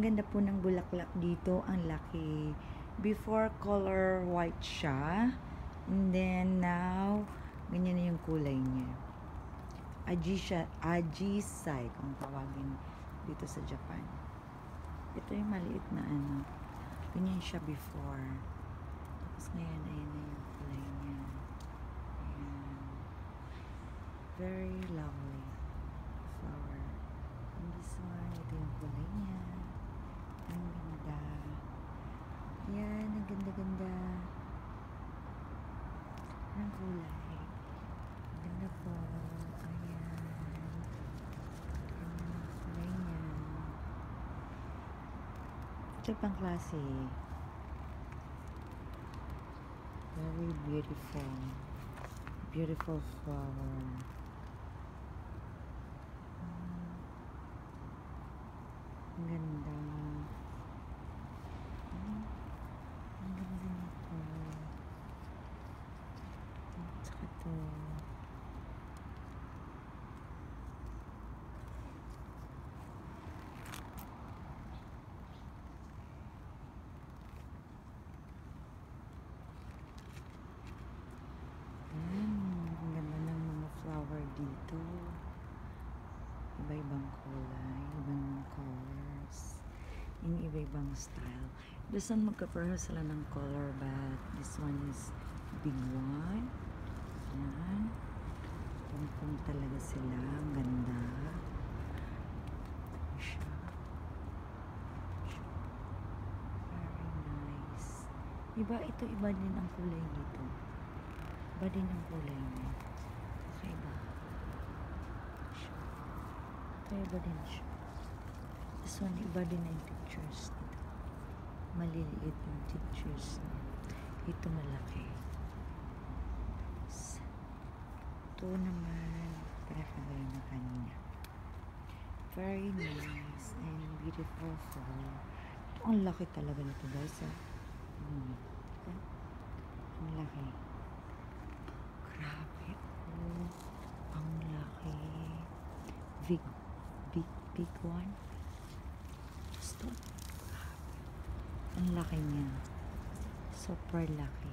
ganda po ng bulaklak dito. Ang laki. Before, color white siya. And then, now, ganyan na yung kulay niya. Ajisai, kung tawagin dito sa Japan. Ito yung maliit na ano. Ganyan siya before. Tapos ngayon, ayan na yung kulay niya. Ayan. Very lovely flower. And this one, ito yung kulay niya. Ang ganda. Ayan, ang ganda-ganda. Ang kulay. Ang ganda po. Ayan. Ang kulay niya. Ito pang klase. Very beautiful. Beautiful flower. Ang ganda. Ang ganda nito. Tsaka ito. Ang ganda ng mga flower dito. Iba-ibang kulay, ibang colors, in iba-ibang style. This one magka-pareho sila ng color, but this one is big one. Ayan. Pong-pong talaga sila. Ang ganda. Siya. Very nice. Iba din ang kulay dito. Iba din ang kulay niya. Kakaiba. Iba din siya. This one, iba din ang pictures dito. Maliliit yung pictures niya. Ito malaki. Ito naman, pinakabay na kanina. Very nice and beautiful flower. Ito, ang laki talaga nito guys. Ang laki. Grabe. Oh, ang laki. Big one. Gusto. Ang laki niya. Super laki.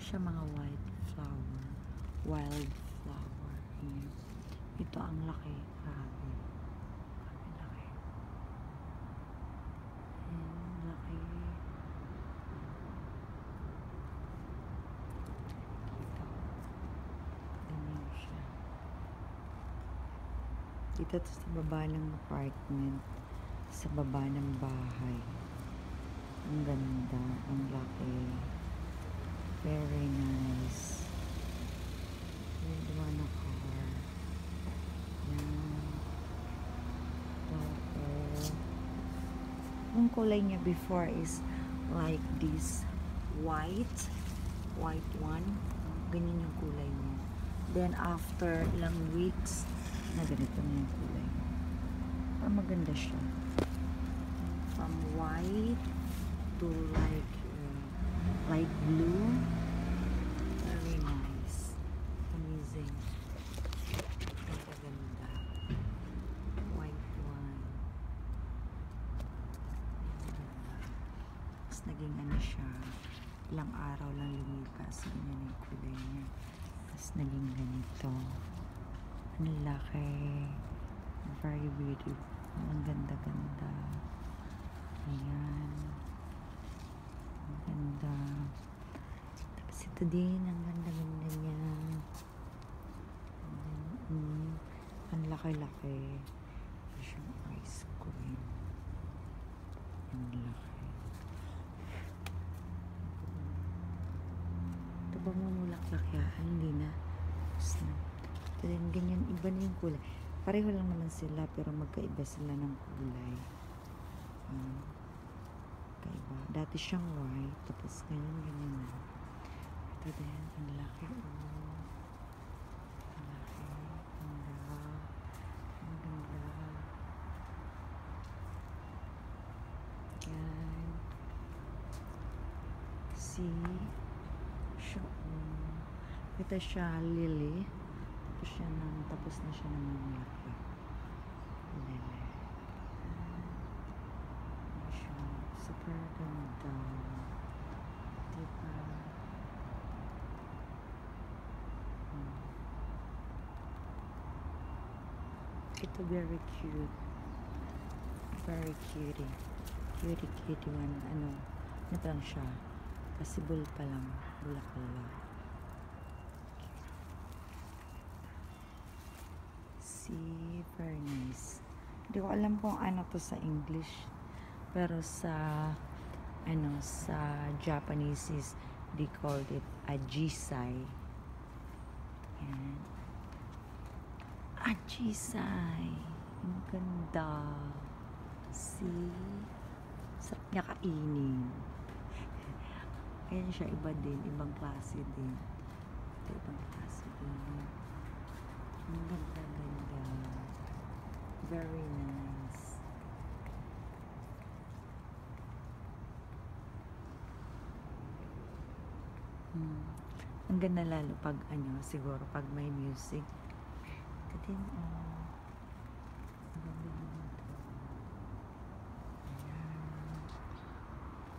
Siya mga white flower. Wild flower. Ito ang laki. Grabe. Ang laki. Ang laki. Dito sa baba ng apartment, sa baba ng bahay. Ang ganda, ang laki. Very nice. Yung na car. Yan. Yung kulay niya before is like this. White one. Ganyan yung kulay niya. Then after ilang weeks, na ganito na yung kulay. Pero maganda siya. From white to like light blue. Very nice. Amazing. Ganda. White one. Tapos naging ano siya. Ilang araw lang lumipas. Ganyan yung kulay niya. Tapos naging ganito. Ang laki. Very beautiful. Ang ganda-ganda. Ayan. Ang ganda. Tapos ito din. Ang ganda-ganda niya. Ang laki-laki. Siyang ice cream. Ang laki. Ito ba mamulaklak yan? Hindi na. Tapos na. Then, ganyan, iba na yung kulay. Pareho lang naman sila, pero magkaiba sila ng kulay. Magkaiba. Dati siyang white, tapos ngayon, ganyan na. Ito din, ang laki. Ang laki. Ang ganda. Ang ganda. Yan. See? Siya, ito siya, lily. tapos na siya ng mamulaklak. Lele. Siya, super ganda. Diba? Ito very cute. Very cutie. Cutie one. Ano pa lang siya. Possible pa lang. Bulaklak. See, very nice. Hindi ko alam kung ano to sa English. Pero sa Japanese is they called it ajisai. Yan. Ajisai. Ang ganda. See? Sarap niya kainin. Ayan siya, iba din. Ibang klase din. Ito, ibang klase din. Ang ganda. Very nice. Ang ganda lalo pag siguro pag may music. Ito din,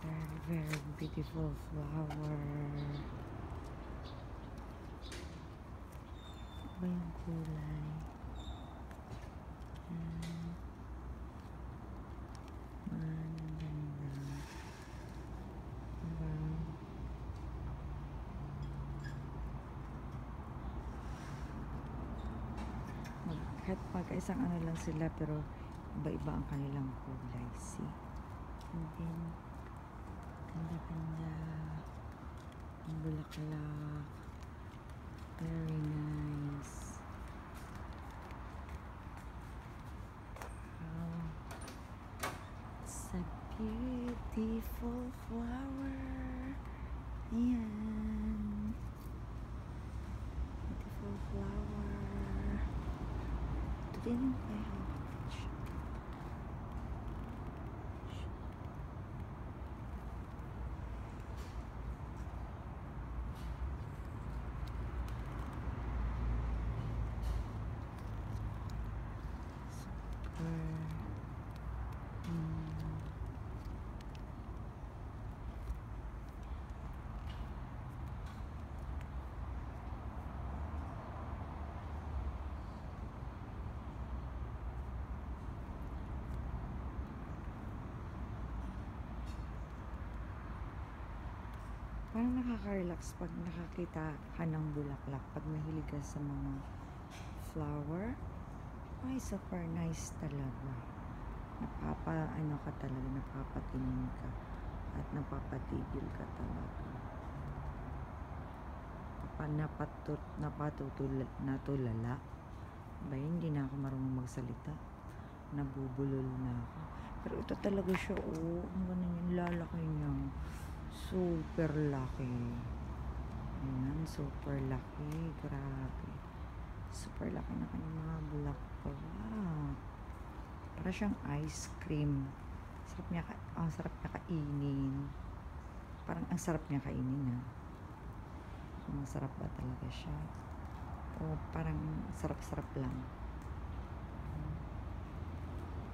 very, very beautiful flower. Iba yung kulay. Ang ganda. Diba? Kahit magkaisang lang sila, pero iba-iba ang kanilang kulay. See? And then, ganda. Ang bulaklak. Very nice. Wow. It's a beautiful flower. Ayan. Beautiful flower. Ito din yung kaya parang nakaka-relax pag nakakita ka ng bulaklak, pag mahilig ka sa mga flower. Ay, super nice talaga. Napapatingin ka at napapatigil ka talaga. Natulala. Ba, hindi na ako marunong magsalita. Nabubulol na ako. Pero ito talaga siya, ang ganun yung lalaki niya. Super laki. Ayan, super laki. Grabe. Super laki na kanyang mga bulaklak. Para siyang ice cream. Ang sarap niya kainin. Parang ang sarap niya kainin, masarap ba talaga siya? O parang sarap-sarap lang.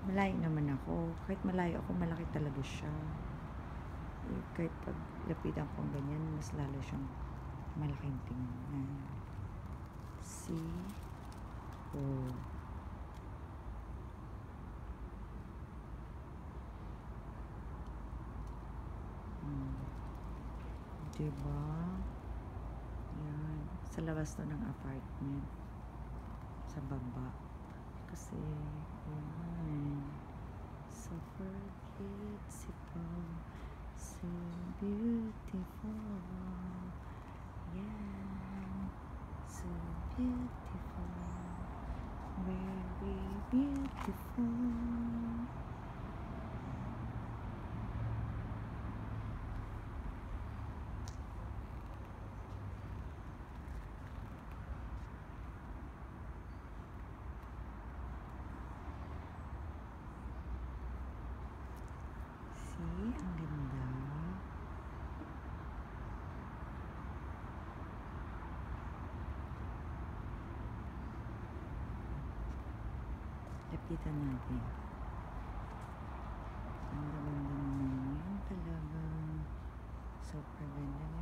Malayo naman ako. Kahit malayo ako, malaki talaga siya. Kahit pag lapitan ko ganyan, mas lalo siyang malaking tingnan. See? Diba? Yan. Sa labas to ng apartment. Sa baba. Kasi, yan. Super beautiful. So beautiful. Yeah. So beautiful. Very beautiful. See, ang ganda. Lapitan natin. Ang ganda naman yan talagang super ganda.